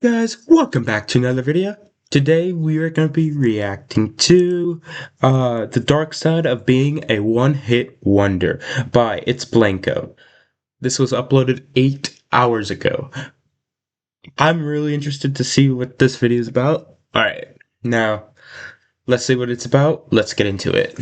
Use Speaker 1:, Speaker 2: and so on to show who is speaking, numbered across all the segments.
Speaker 1: Guys, welcome back to another video. Today we are going to be reacting to The Dark Side of Being a One-Hit Wonder by It's Blanco. This was uploaded 8 hours ago. I'm really interested to see what this video is about. Alright, now let's see what it's about. Let's get into it.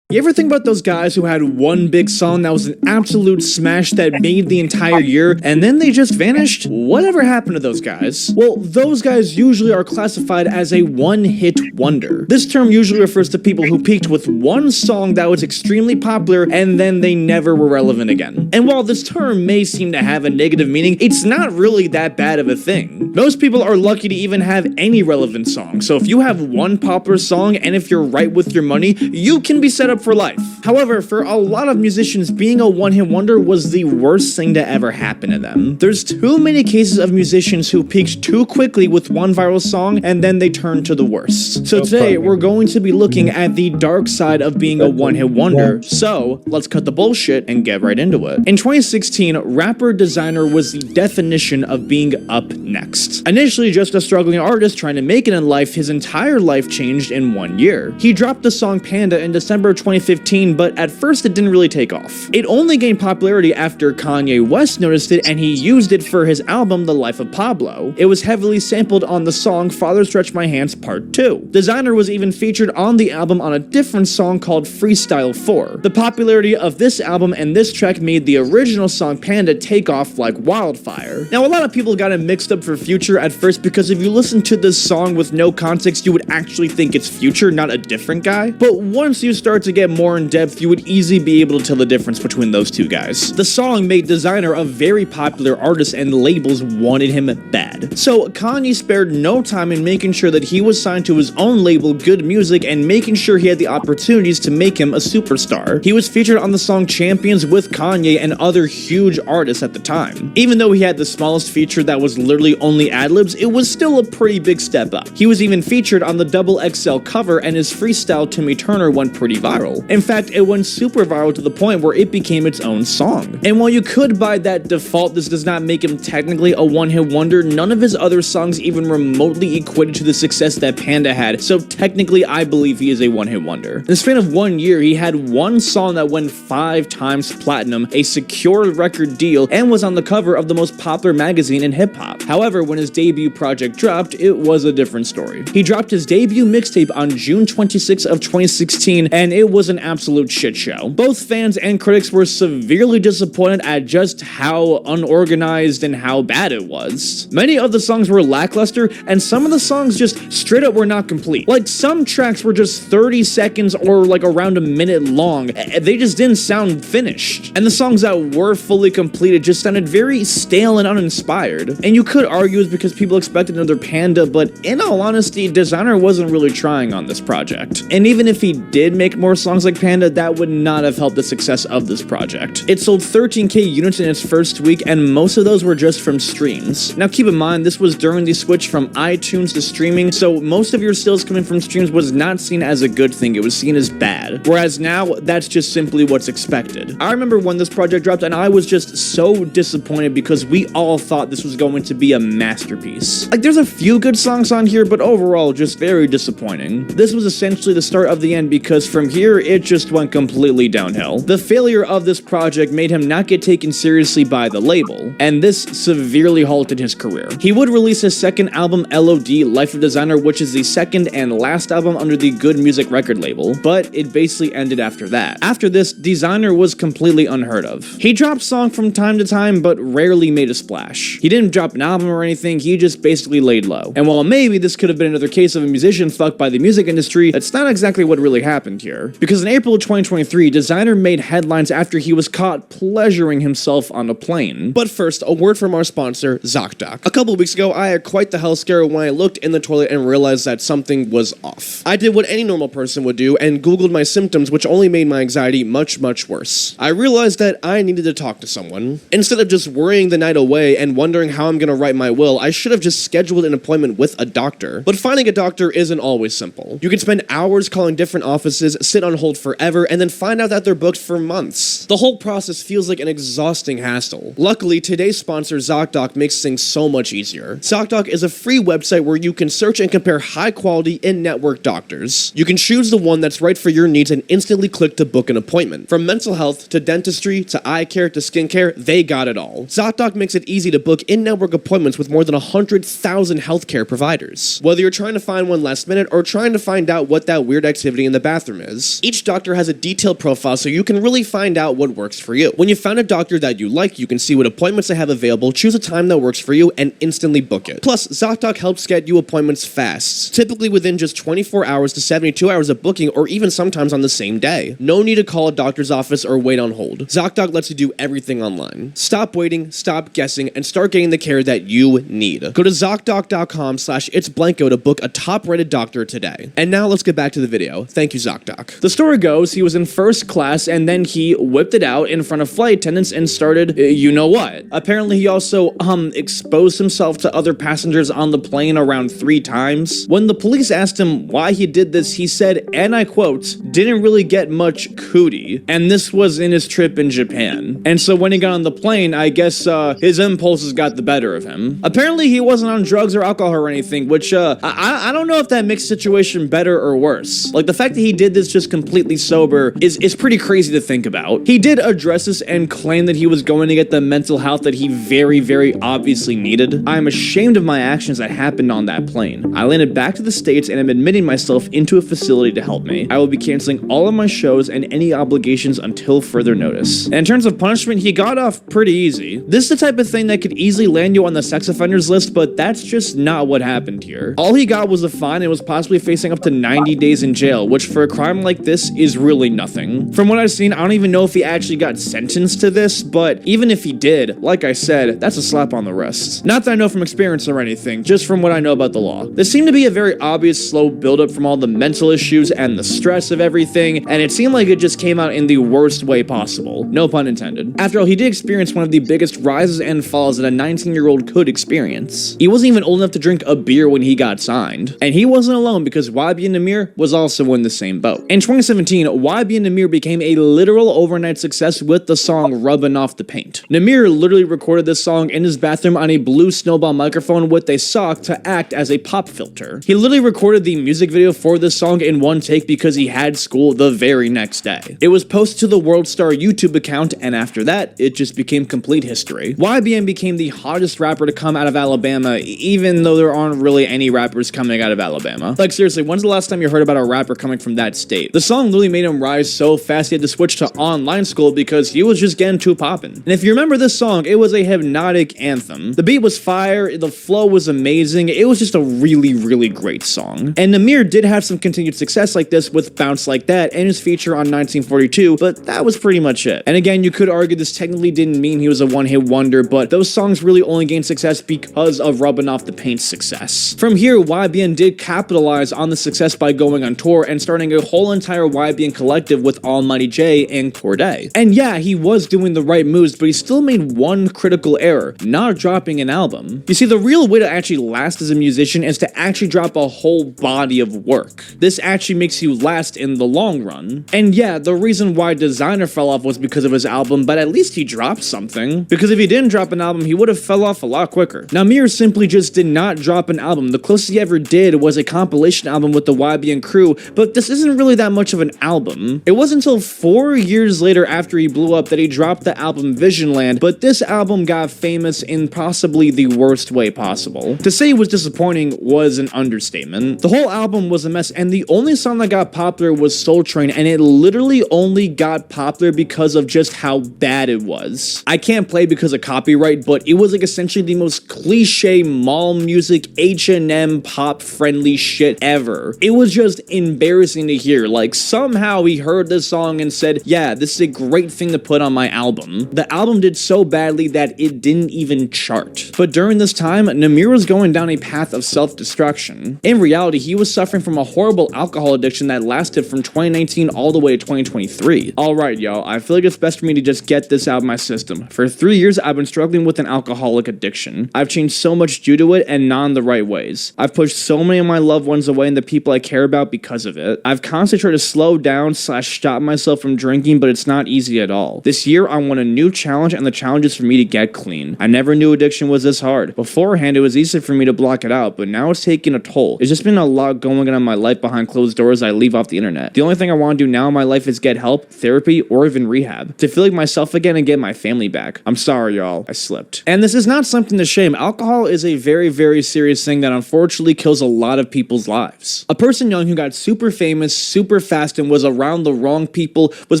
Speaker 2: You ever think about those guys who had one big song that was an absolute smash that made the entire year, and then they just vanished? Whatever happened to those guys? Well, those guys usually are classified as a one-hit wonder. This term usually refers to people who peaked with one song that was extremely popular, and then they never were relevant again. And while this term may seem to have a negative meaning, it's not really that bad of a thing. Most people are lucky to even have any relevant song, so if you have one popular song, and if you're right with your money, you can be set up for life. However, for a lot of musicians, being a one-hit wonder was the worst thing to ever happen to them. There's too many cases of musicians who peaked too quickly with one viral song and then they turned to the worst. So today, we're going to be looking at the dark side of being a one-hit wonder. So, let's cut the bullshit and get right into it. In 2016, rapper Desiigner was the definition of being up next. Initially just a struggling artist trying to make it in life, his entire life changed in 1 year. He dropped the song Panda in December 2015, but at first it didn't really take off. It only gained popularity after Kanye West noticed it and he used it for his album The Life of Pablo. It was heavily sampled on the song Father Stretch My Hands Part 2. Desiigner was even featured on the album on a different song called Freestyle 4. The popularity of this album and this track made the original song Panda take off like wildfire. Now, a lot of people got it mixed up for Future at first because if you listen to this song with no context, you would actually think it's Future, not a different guy. But once you start to get more in depth, you would easily be able to tell the difference between those two guys. The song made Desiigner a very popular artist and labels wanted him bad. So Kanye spared no time in making sure that he was signed to his own label, Good Music, and making sure he had the opportunities to make him a superstar. He was featured on the song Champions with Kanye and other huge artists at the time. Even though he had the smallest feature that was literally only ad-libs, it was still a pretty big step up. He was even featured on the XXL cover and his freestyle Timmy Turner went pretty viral. In fact, it went super viral to the point where it became its own song. And while you could by that default, this does not make him technically a one-hit wonder, none of his other songs even remotely equated to the success that Panda had, so technically I believe he is a one-hit wonder. In the span of 1 year, he had one song that went 5 times platinum, a secure record deal, and was on the cover of the most popular magazine in hip-hop. However, when his debut project dropped, it was a different story. He dropped his debut mixtape on June 26 of 2016, and it was an absolute shit show. Both fans and critics were severely disappointed at just how unorganized and how bad it was. Many of the songs were lackluster, and some of the songs just straight up were not complete. Like, some tracks were just 30 seconds or like around a minute long. They just didn't sound finished. And the songs that were fully completed just sounded very stale and uninspired. And you could argue it's because people expected another Panda, but in all honesty, Desiigner wasn't really trying on this project. And even if he did make more songs like Panda, that would not have helped the success of this project. It sold 13k units in its first week, and most of those were just from streams. Now keep in mind, this was during the switch from iTunes to streaming, so most of your sales coming from streams was not seen as a good thing, it was seen as bad. Whereas now, that's just simply what's expected. I remember when this project dropped, and I was just so disappointed because we all thought this was going to be a masterpiece. Like, there's a few good songs on here, but overall, just very disappointing. This was essentially the start of the end because from here, it just went completely downhill. The failure of this project made him not get taken seriously by the label, and this severely halted his career. He would release his second album, LOD, Life of Desiigner, which is the second and last album under the Good Music record label, but it basically ended after that. After this, Desiigner was completely unheard of. He dropped songs from time to time, but rarely made a splash. He didn't drop an album or anything, he just basically laid low. And while maybe this could have been another case of a musician fucked by the music industry, that's not exactly what really happened here. Because in April of 2023, Desiigner made headlines after he was caught pleasuring himself on a plane. But first, a word from our sponsor, ZocDoc. A couple weeks ago, I had quite the health scare when I looked in the toilet and realized that something was off. I did what any normal person would do and Googled my symptoms, which only made my anxiety much worse. I realized that I needed to talk to someone. Instead of just worrying the night away and wondering how I'm gonna write
Speaker 3: despite my will, I should have just scheduled an appointment with a doctor. But finding a doctor isn't always simple. You can spend hours calling different offices, sit on hold forever, and then find out that they're booked for months. The whole process feels like an exhausting hassle. Luckily, today's sponsor ZocDoc makes things so much easier. ZocDoc is a free website where you can search and compare high-quality in-network doctors. You can choose the one that's right for your needs and instantly click to book an appointment. From mental health to dentistry to eye care to skincare, they got it all. ZocDoc makes it easy to book in-network appointments with more than 100,000 healthcare providers. Whether you're trying to find one last minute or trying to find out what that weird activity in the bathroom is, each doctor has a detailed profile so you can really find out what works for you. When you found a doctor that you like, you can see what appointments they have available, choose a time that works for you, and instantly book it. Plus, ZocDoc helps get you appointments fast, typically within just 24 hours to 72 hours of booking, or even sometimes on the same day. No need to call a doctor's office or wait on hold. ZocDoc lets you do everything online. Stop waiting, stop guessing, and start getting the care that you need. Go to ZocDoc.com/itsblanco to book a top-rated doctor today. And now let's get back to the video. Thank you, ZocDoc.
Speaker 2: The story goes he was in first class and then he whipped it out in front of flight attendants and started, you know what. Apparently he also, exposed himself to other passengers on the plane around 3 times. When the police asked him why he did this, he said, and I quote, didn't really get much cootie. And this was in his trip in Japan. And so when he got on the plane, I guess, his impulses got the better of him. Apparently he wasn't on drugs or alcohol or anything, which, I don't know if that makes the situation better or worse. Like, the fact that he did this just completely sober is pretty crazy to think about. He did address this and claim that he was going to get the mental health that he very, very obviously needed. I am ashamed of my actions that happened on that plane. I landed back to the States and am admitting myself into a facility to help me. I will be canceling all of my shows and any obligations until further notice. And in terms of punishment, he got off pretty easy. This is the type of thing that could easily land you on the sex offenders list, but that's just not what happened here. All he got was a fine and was possibly facing up to 90 days in jail, which for a crime like this is really nothing. From what I've seen, I don't even know if he actually got sentenced to this, but even if he did, like I said, that's a slap on the wrist. Not that I know from experience or anything, just from what I know about the law. This seemed to be a very obvious slow buildup from all the mental issues and the stress of everything, and it seemed like it just came out in the worst way possible. No pun intended. After all, he did experience one of the biggest rises and falls that a 19-year-old could experience. He wasn't even old enough to drink a beer when he got signed. And he wasn't alone because YB and Nahmir was also in the same boat. In 2017, YB and Nahmir became a literal overnight success with the song Rubbin' Off the Paint. Nahmir literally recorded this song in his bathroom on a blue Snowball microphone with a sock to act as a pop filter. He literally recorded the music video for this song in one take because he had school the very next day. It was posted to the World Star YouTube account, and after that, it just became complete history. YBN became the hottest rapper to come out of Alabama, even though there aren't really any rappers coming out of Alabama. Like, seriously, when's the last time you heard about a rapper coming from that state? The song literally made him rise so fast he had to switch to online school because he was just getting too poppin'. And if you remember this song, it was a hypnotic anthem. The beat was fire, the flow was amazing, it was just a really, really great song. And Nahmir did have some continued success like this with Bounce Like That and his feature on 1942, but that was pretty much it. And again, you could argue this technically didn't mean he was a one-hit wonder, but those songs really only gained success because of Rubbin' Off the Paint's success. From here, YBN did capitalize on the success by going on tour and starting a whole entire YBN collective with Almighty J and Cordae. And yeah, he was doing the right moves, but he still made one critical error, not dropping an album. You see, the real way to actually last as a musician is to actually drop a whole body of work. This actually makes you last in the long run. And yeah, the reason why Designer fell off was because of his album, but at least he dropped something. Because if he didn't drop an album, he would have fell off a lot quicker. Nahmir simply just did not drop an album. The closest he ever did was a compilation album with the YBN crew, but this isn't really that much of an album. It wasn't until 4 years later after he blew up that he dropped the album Visionland, but this album got famous in possibly the worst way possible. To say it was disappointing was an understatement. The whole album was a mess, and the only song that got popular was Soul Train, and it literally only got popular because of just how bad it was. I can't play because of copyright, but it was like essentially the most cliche mall music H&M pop friendly shit ever. It was just embarrassing to hear. Like, somehow he heard this song and said, yeah, this is a great thing to put on my album. The album did so badly that it didn't even chart. But during this time, Nahmir was going down a path of self-destruction. In reality, he was suffering from a horrible alcohol addiction that lasted from 2019 all the way to 2023. Alright, y'all, I feel like it's best for me to just get this out of my system. For 3 years, I've been struggling with an alcoholic addiction. addiction. I've changed so much due to it and not in the right ways. I've pushed so many of my loved ones away and the people I care about because of it. I've constantly tried to slow down / stop myself from drinking, but it's not easy at all. This year, I want a new challenge, and the challenge is for me to get clean. I never knew addiction was this hard. Beforehand, it was easy for me to block it out, but now it's taking a toll. It's just been a lot going on in my life behind closed doors I leave off the internet. The only thing I want to do now in my life is get help, therapy, or even rehab, to feel like myself again and get my family back. I'm sorry, y'all. I slipped. And this is not something to shame. Alcohol is a very, very serious thing that unfortunately kills a lot of people's lives. A person young who got super famous, super fast, and was around the wrong people was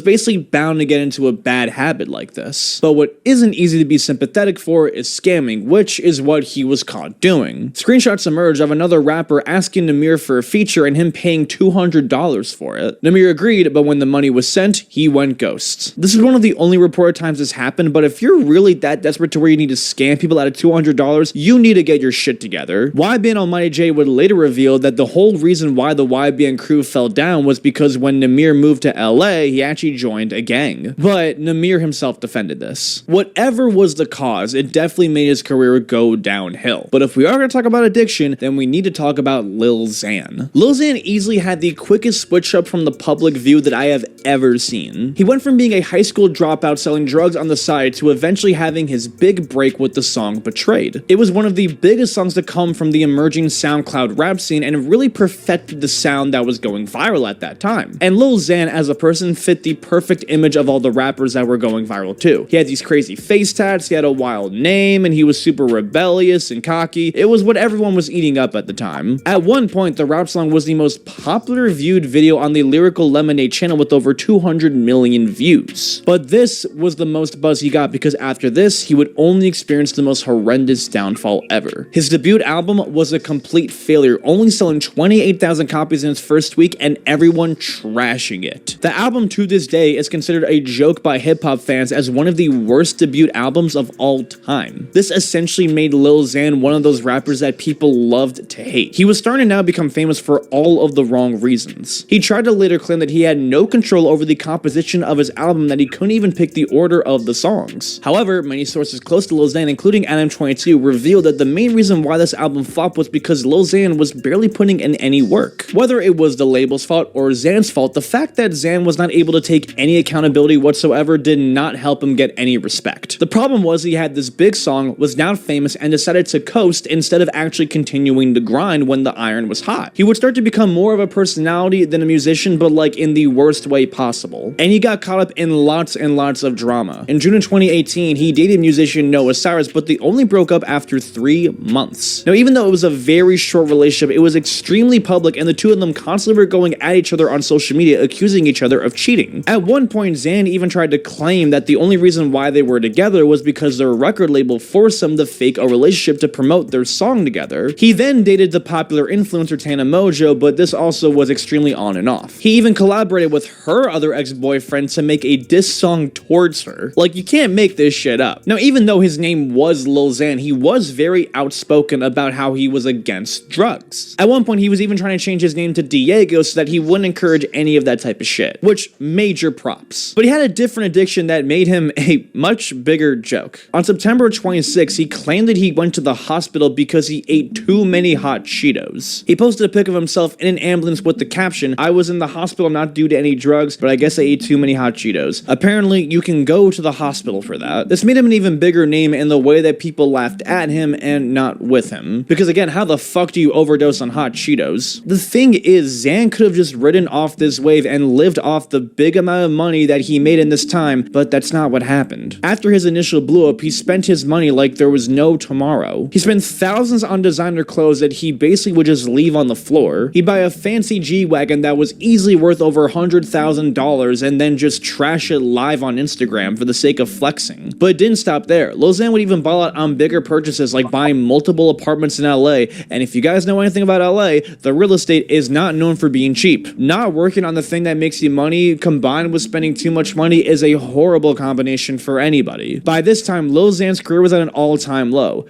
Speaker 2: basically bound to get into a bad habit like this. But what isn't easy to be sympathetic for is scamming, which is what he was caught doing. Screenshots emerged of another rapper asking Namir for a feature and him paying $200 for it. Namir agreed, but when the money was sent, he went ghost. This is one of the only reported times this happened, but if you're really that desperate to where you need to scam people out of $200, you need to get your shit together. YBN Almighty J would later reveal that the whole reason why the YBN crew fell down was because when Namir moved to LA, he actually joined a gang. But Namir himself defended this. Whatever was the cause, it definitely made his career go downhill. But if we are going to talk about addiction, then we need to talk about Lil Xan. Lil Xan easily had the quickest switch up from the public view that I have ever seen. He went from being a high school dropout selling drugs on the side to eventually having his big break with the song Betrayed. It was one of the biggest songs to come from the emerging SoundCloud rap scene and really perfected the sound that was going viral at that time. And Lil Xan as a person fit the perfect image of all the rappers that were going viral too. He had these crazy face tats, he had a wild name, and he was super rebellious and cocky. It was what everyone was eating up at the time. At one point, the rap song was the most popular viewed video on the Lyrical Lemonade channel with over 200 million views. But this was the most buzz he got because after this, he would only experience the most horrendous downfall ever. His debut album was a complete failure, only selling 28,000 copies in its first week and everyone trashing it. The album to this day is considered a joke by hip-hop fans as one of the worst debut albums of all time. This essentially made Lil Xan one of those rappers that people loved to hate. He was starting to now become famous for all of the wrong reasons. He tried to later claim that he had no control over the composition of his album, that he couldn't even pick the order of the songs. However, many sources close to Lil Xan, including Adam22, revealed that the main reason why this album flopped was because Lil Xan was barely putting in any work. Whether it was the label's fault or Xan's fault, the fact that Xan was not able to take any accountability whatsoever did not help him get any respect. The problem was he had this big song, was now famous, and decided to coast instead of actually continuing to grind when the iron was hot. He would start to become more of a personality than a musician, but like in the worst way possible. And he got caught up in lots and lots of drama. In June of 2018, he dated musician Noah Cyrus, but they only broke up after 3 months. Now, even though it was a very short relationship, it was extremely public, and the two of them constantly were going at each other on social media, accusing each other of cheating. At one point, Xan even tried to claim that the only reason why they were together was because their record label forced them to fake a relationship to promote their song together. He then dated the popular influencer Tana Mojo, but this also was extremely on and off. He even collaborated with her other ex-boyfriend to make a diss song towards her. Like, you can't make this shit up. Now, even though his name was Lil Xan, he was very outspoken about how he was against drugs. At one point, he was even trying to change his name to Diego so that he wouldn't encourage any of that type of shit, which major props. But he had a different addiction that made him a much bigger joke. On September 26, he claimed that he went to the hospital because he ate too many hot Cheetos. He posted a pic of himself in an ambulance with the caption, "I was in the hospital not due to any drugs, but I guess I ate too many hot Cheetos." Apparently, you can go to the hospital for that. This made him an even bigger name in the way that people laughed at him and not with him. Because again, how the fuck do you overdose on hot Cheetos? The thing is, Xan could have just ridden off this wave and lived off the big amount of money that he made in this time, but that's not what happened. After his initial blow up, he spent his money like there was no tomorrow. He spent thousands on designer clothes that he basically would just leave on the floor. He'd buy a fancy G-Wagon that was easily worth over $100,000 and then just trash it live on Instagram for the sake of flexing. But it didn't stop there. Lil Xan would even ball out on bigger purchases like buying multiple apartments in LA, and if you guys know anything about LA, the real estate is not known for being cheap. Not working on the thing that makes you money combined with spending too much money is a horrible combination for anybody. By this time, Lil Xan's career was at an all-time low.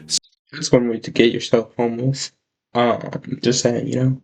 Speaker 1: That's one way to get yourself homeless. Just saying, you know.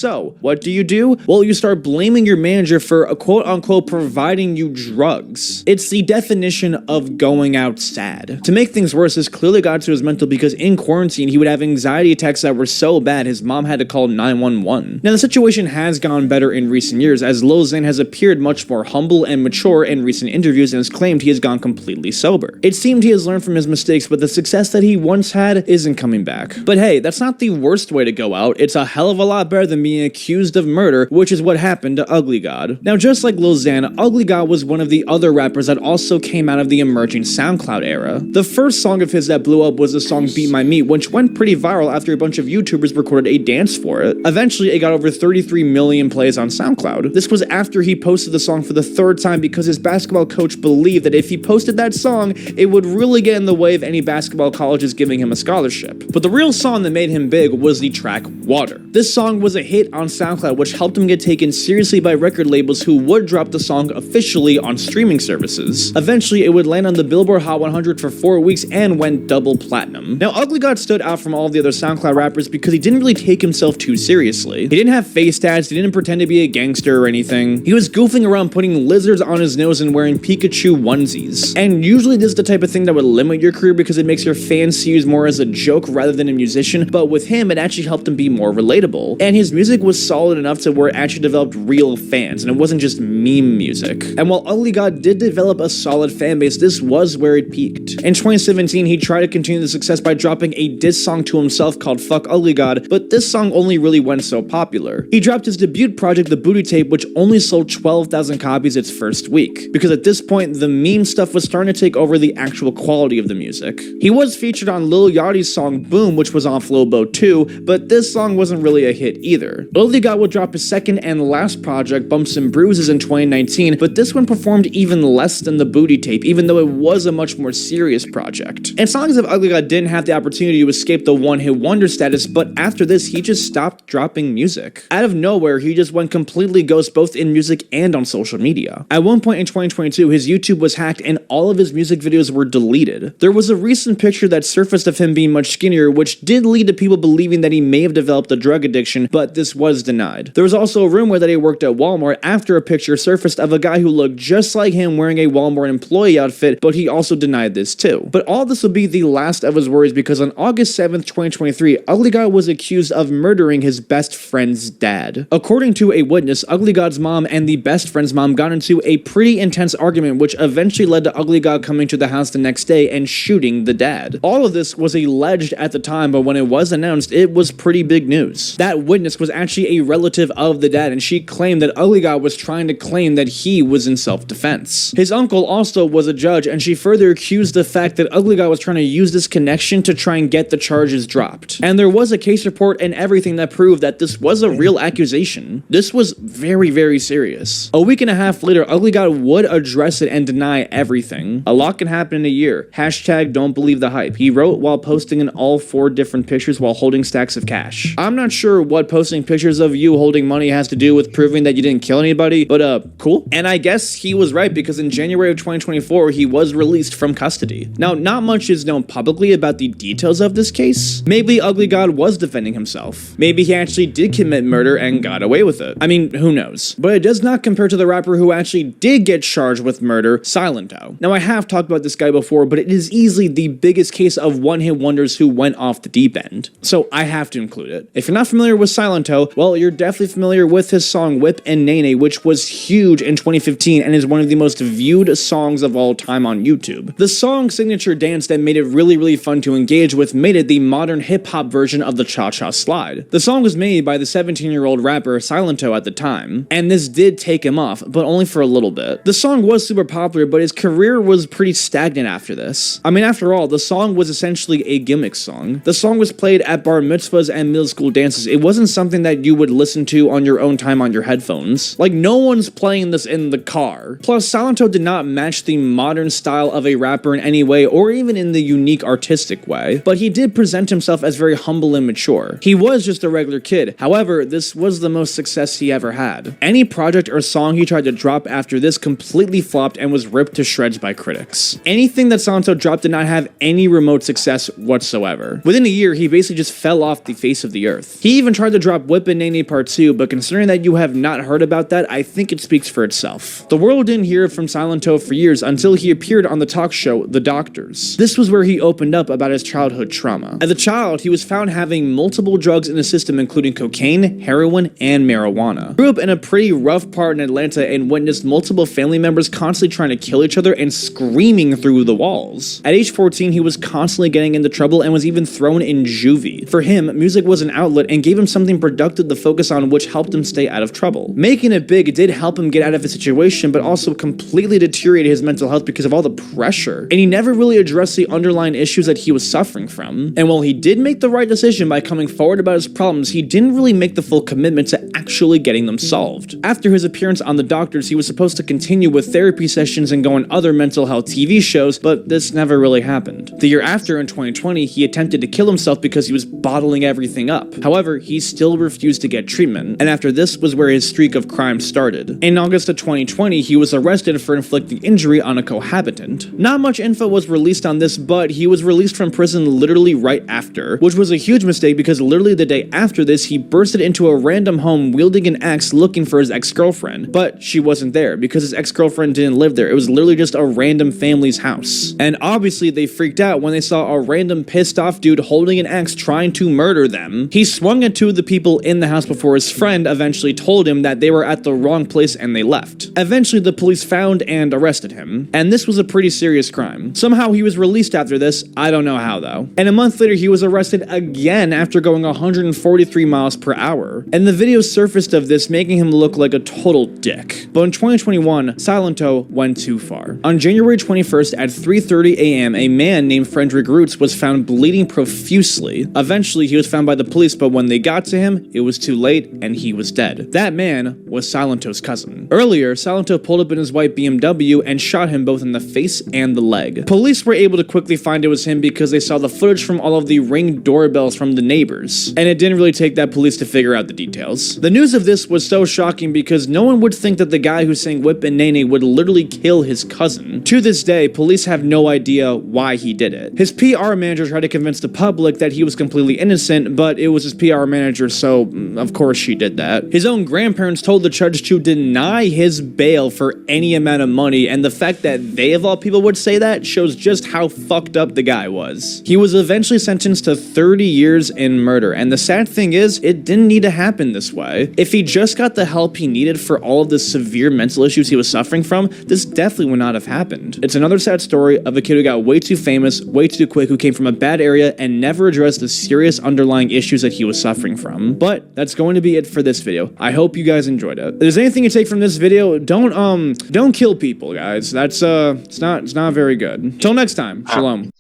Speaker 2: So, what do? Well, you start blaming your manager for quote-unquote providing you drugs. It's the definition of going out sad. To make things worse, this clearly got to his mental because in quarantine, he would have anxiety attacks that were so bad his mom had to call 911. Now, the situation has gone better in recent years as Lil Xan has appeared much more humble and mature in recent interviews and has claimed he has gone completely sober. It seemed he has learned from his mistakes, but the success that he once had isn't coming back. But hey, that's not the worst way to go out. It's a hell of a lot better than being accused of murder, which is what happened to Ugly God. Now, just like Lil Xan, Ugly God was one of the other rappers that also came out of the emerging SoundCloud era. The first song of his that blew up was the song Beat My Meat, which went pretty viral after a bunch of YouTubers recorded a dance for it. Eventually, it got over 33 million plays on SoundCloud. This was after he posted the song for the third time because his basketball coach believed that if he posted that song, it would really get in the way of any basketball colleges giving him a scholarship. But the real song that made him big was the track Water. This song was a hit on SoundCloud, which helped him get taken seriously by record labels who would drop the song officially on streaming services. Eventually, it would land on the Billboard Hot 100 for 4 weeks and went double platinum. Now, Ugly God stood out from all the other SoundCloud rappers because he didn't really take himself too seriously. He didn't have face tats, he didn't pretend to be a gangster or anything. He was goofing around putting lizards on his nose and wearing Pikachu onesies. And usually this is the type of thing that would limit your career because it makes your fans see you more as a joke rather than a musician, but with him, it actually helped him be more relatable. And his music was solid enough to where it actually developed real fans, and it wasn't just meme music. And while Ugly God did develop a solid fan base, this was where it peaked. In 2017, he tried to continue the success by dropping a diss song to himself called Fuck Ugly God, but this song only really went so popular. He dropped his debut project, The Booty Tape, which only sold 12,000 copies its first week, because at this point, the meme stuff was starting to take over the actual quality of the music. He was featured on Lil Yachty's song Boom, which was on Flowbo too, but this song wasn't really a hit either. Ugly God would drop his second and last project, Bumps and Bruises, in 2019, but this one performed even less than The Booty Tape, even though it was a much more serious project. And songs of Ugly God didn't have the opportunity to escape the one-hit wonder status, but after this, he just stopped dropping music. Out of nowhere, he just went completely ghost both in music and on social media. At one point in 2022, his YouTube was hacked and all of his music videos were deleted. There was a recent picture that surfaced of him being much skinnier, which did lead to people believing that he may have developed a drug addiction, but this was denied. There was also a rumor that he worked at Walmart after a picture surfaced of a guy who looked just like him wearing a Walmart employee outfit, but he also denied this too. But all this would be the last of his worries because on August 7th, 2023, Ugly God was accused of murdering his best friend's dad. According to a witness, Ugly God's mom and the best friend's mom got into a pretty intense argument, which eventually led to Ugly God coming to the house the next day and shooting the dad. All of this was alleged at the time, but when it was announced, it was pretty big news. That witness was actually a relative of the dad, and she claimed that Ugly God was trying to claim that he was in self-defense. His uncle also was a judge, and she further accused the fact that Ugly God was trying to use this connection to try and get the charges dropped. And there was a case report and everything that proved that this was a real accusation. This was very, very serious. A week and a half later, Ugly God would address it and deny everything. A lot can happen in a year. Hashtag don't believe the hype. He wrote while posting in all 4 different pictures while holding stacks of cash. I'm not sure what posting pictures of you holding money has to do with proving that you didn't kill anybody, but cool. And I guess he was right because in January of 2024, he was released from custody. Now, not much is known publicly about the details of this case. Maybe Ugly God was defending himself. Maybe he actually did commit murder and got away with it. I mean, who knows? But it does not compare to the rapper who actually did get charged with murder, Silento. Now, I have talked about this guy before, but it is easily the biggest case of one-hit wonders who went off the deep end. So I have to include it. If you're not familiar with Silento, well, you're definitely familiar with his song Whip and Nene, which was huge in 2015 and is one of the most viewed songs of all time on YouTube. The song's signature dance that made it really, really fun to engage with made it the modern hip-hop version of the Cha-Cha Slide. The song was made by the 17-year-old rapper Silento at the time, and this did take him off, but only for a little bit. The song was super popular, but his career was pretty stagnant after this. I mean, after all, the song was essentially a gimmick song. The song was played at bar mitzvahs and middle school dances. It wasn't something that you would listen to on your own time on your headphones. Like, no one's playing this in the car. Plus, Silento did not match the modern style of a rapper in any way, or even in the unique artistic way, but he did present himself as very humble and mature. He was just a regular kid. However, this was the most success he ever had. Any project or song he tried to drop after this completely flopped and was ripped to shreds by critics. Anything that Silento dropped did not have any remote success whatsoever. Within a year, he basically just fell off the face of the earth. He even tried to drop Whip and Nene Part 2, but considering that you have not heard about that, I think it speaks for itself. The world didn't hear from Silento for years until he appeared on the talk show The Doctors. This was where he opened up about his childhood trauma. As a child, he was found having multiple drugs in his system, including cocaine, heroin, and marijuana. Grew up in a pretty rough part in Atlanta and witnessed multiple family members constantly trying to kill each other and screaming through the walls. At age 14, he was constantly getting into trouble and was even thrown in juvie. For him, music was an outlet and gave him something productive to focus on, which helped him stay out of trouble. Making it big did help him get out of his situation, but also completely deteriorated his mental health because of all the pressure. And he never really addressed the underlying issues that he was suffering from. And while he did make the right decision by coming forward about his problems, he didn't really make the full commitment to actually getting them solved. After his appearance on The Doctors, he was supposed to continue with therapy sessions and go on other mental health TV shows, but this never really happened. The year after, in 2020, he attempted to kill himself because he was bottling everything up. However, he still refused to get treatment, and after this was where his streak of crime started. In August of 2020, he was arrested for inflicting injury on a cohabitant. Not much info was released on this, but he was released from prison literally right after, which was a huge mistake because literally the day after this, he bursted into a random home wielding an axe looking for his ex-girlfriend, but she wasn't there because his ex-girlfriend didn't live there. It was literally just a random family's house. And obviously they freaked out when they saw a random pissed off dude holding an axe trying to murder them. He swung at two of the people in the house before his friend eventually told him that they were at the wrong place and they left. Eventually the police found and arrested him, and this was a pretty serious crime. Somehow he was released after this, I don't know how though. And a month later he was arrested again after going 143 miles per hour. And the video surfaced of this making him look like a total dick. But in 2021, Silento went too far. On January 21st at 3:30 a.m., a man named Frederick Roots was found bleeding profusely. Eventually he was found by the police, but when they got to him, it was too late and he was dead. That man was Silento's cousin. Earlier, Silento pulled up in his white BMW and shot him both in the face and the leg. Police were able to quickly find it was him because they saw the footage from all of the Ring doorbells from the neighbors, and it didn't really take that police to figure out the details. The news of this was so shocking because no one would think that the guy who sang Whip and Nene would literally kill his cousin. To this day, police have no idea why he did it. His PR manager tried to convince the public that he was completely innocent, but it was his PR manager, so of course she did that. His own grandparents told the judge to deny his bail for any amount of money, and the fact that they of all people would say that shows just how fucked up the guy was. He was eventually sentenced to 30 years in murder, and the sad thing is, it didn't need to happen this way. If he just got the help he needed for all of the severe mental issues he was suffering from, this definitely would not have happened. It's another sad story of a kid who got way too famous, way too quick, who came from a bad area and never addressed the serious underlying issues that he was suffering from. But that's going to be it for this video. I hope you guys enjoyed it. If there's anything you take from this video, don't kill people, guys. That's it's not very good. Till next time, shalom.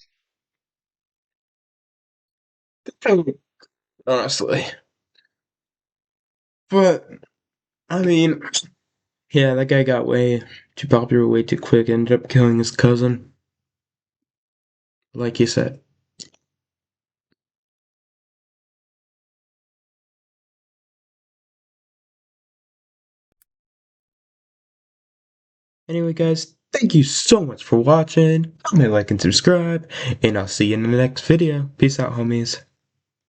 Speaker 1: Honestly. But, I mean, yeah, that guy got way too popular way too quick, ended up killing his cousin. Like you said. Anyway, guys, thank you so much for watching. Comment, like, and subscribe, and I'll see you in the next video. Peace out, homies.